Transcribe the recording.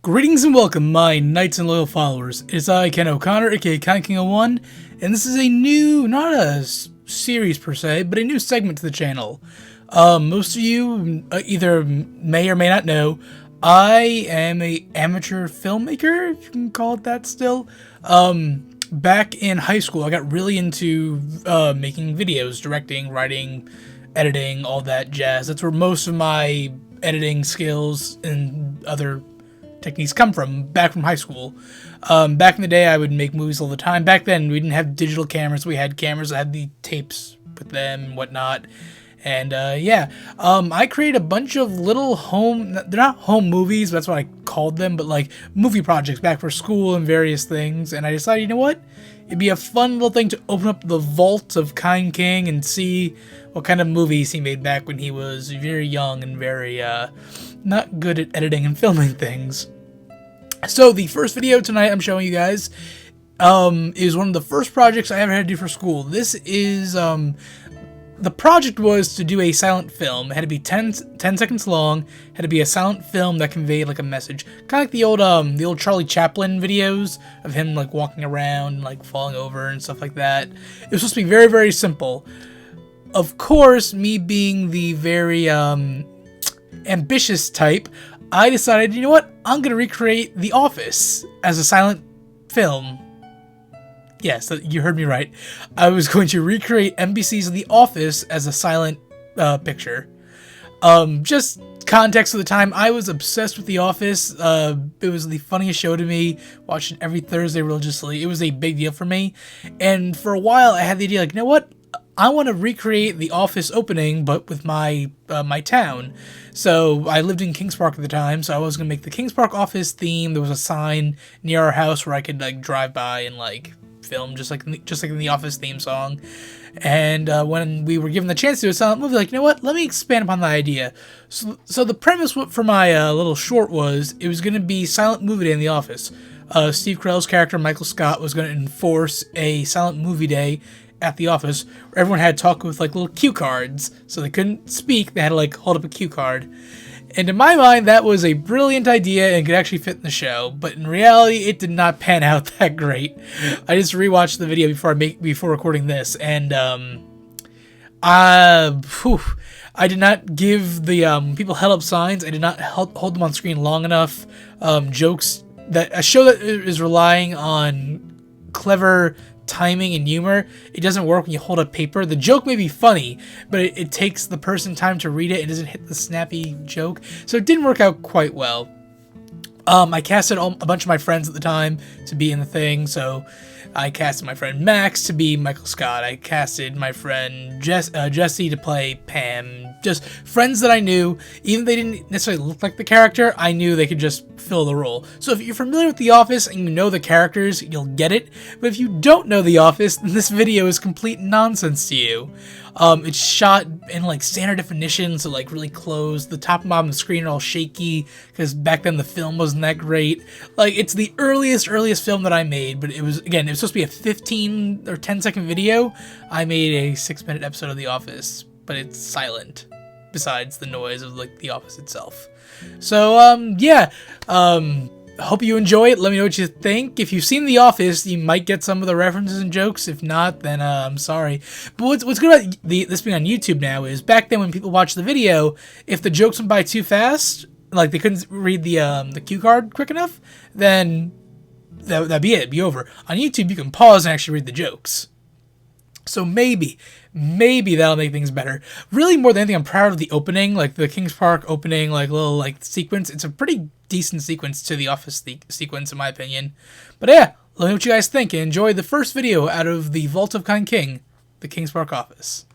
Greetings and welcome, my knights and loyal followers. It's I, Ken O'Connor, aka KindKing01, and this is a new, not a series per se, but a new segment to the channel. Most of you either may or may not know, I am a amateur filmmaker, if you can call it that still. Back in high school, I got really into making videos, directing, writing, editing, all that jazz. That's where most of my editing skills and other techniques come from, back from high school. Back in the day, I would make movies all the time. Back then, we didn't have digital cameras. We had cameras that had the tapes with them and whatnot. And I created a bunch of little they're not home movies, that's what I called them, but like movie projects back for school and various things. And I decided, you know what? It'd be a fun little thing to open up the vault of Kind King and see what kind of movies he made back when he was very young and very, not good at editing and filming things. So the first video tonight I'm showing you guys is one of the first projects I ever had to do for school. This is the project was to do a silent film. It had to be 10 seconds long. Had to be a silent film that conveyed like a message, kind of like the old Charlie Chaplin videos of him like walking around and like falling over and stuff like that. It was supposed to be very, very simple. Of course, me being the very ambitious type, I decided, you know what? I'm gonna recreate The Office as a silent film. Yes, you heard me right. I was going to recreate NBC's The Office as a silent picture. Just context of the time, I was obsessed with The Office. It was the funniest show to me. Watched it every Thursday religiously. It was a big deal for me. And for a while, I had the idea, like, you know what? I want to recreate The Office opening, but with my my town. So I lived in Kings Park at the time, so I was gonna make the Kings Park office theme. There was a sign near our house where I could like drive by and like film, just like in the Office theme song. And when we were given the chance to do a silent movie, like, you know what? Let me expand upon the idea. So the premise for my little short was it was gonna be silent movie day in the office. Steve Carell's character Michael Scott was gonna enforce a silent movie day at the office where everyone had to talk with like little cue cards, so they couldn't speak. They had to like hold up a cue card. And in my mind, that was a brilliant idea and could actually fit in the show. But in reality, it did not pan out that great. I just rewatched the video before recording this, and I did not give the people held up signs. I did not hold them on screen long enough. Jokes that a show that is relying on clever timing and humor, it doesn't work when you hold up paper. The joke may be funny, but it takes the person time to read it. It doesn't hit the snappy joke, so it didn't work out quite well. I casted a bunch of my friends at the time to be in the thing, so I casted my friend Max to be Michael Scott. I casted my friend Jesse to play Pam. Just friends that I knew. Even if they didn't necessarily look like the character, I knew they could just fill the role. So if you're familiar with The Office and you know the characters, you'll get it. But if you don't know The Office, then this video is complete nonsense to you. It's shot in like standard definition, so like really close. The top and bottom of the screen are all shaky because back then the film wasn't that great. Like, it's the earliest film that I made, but it was supposed to be a 15 or 10-second video. I made a 6-minute episode of The Office, but it's silent besides the noise of like The Office itself. So hope you enjoy it. Let me know what you think. If you've seen The Office, you might get some of the references and jokes. If not, then I'm sorry. But what's good about this being on YouTube now is back then when people watched the video, if the jokes went by too fast, like they couldn't read the cue card quick enough, then that'd be it. It'd be over. On YouTube, you can pause and actually read the jokes. So maybe that'll make things better. Really, more than anything, I'm proud of the opening, like the Kings Park opening, like little like sequence. It's a pretty decent sequence to the Office sequence, in my opinion. But yeah, let me know what you guys think and enjoy the first video out of the Vault of Kind King, the Kings Park office.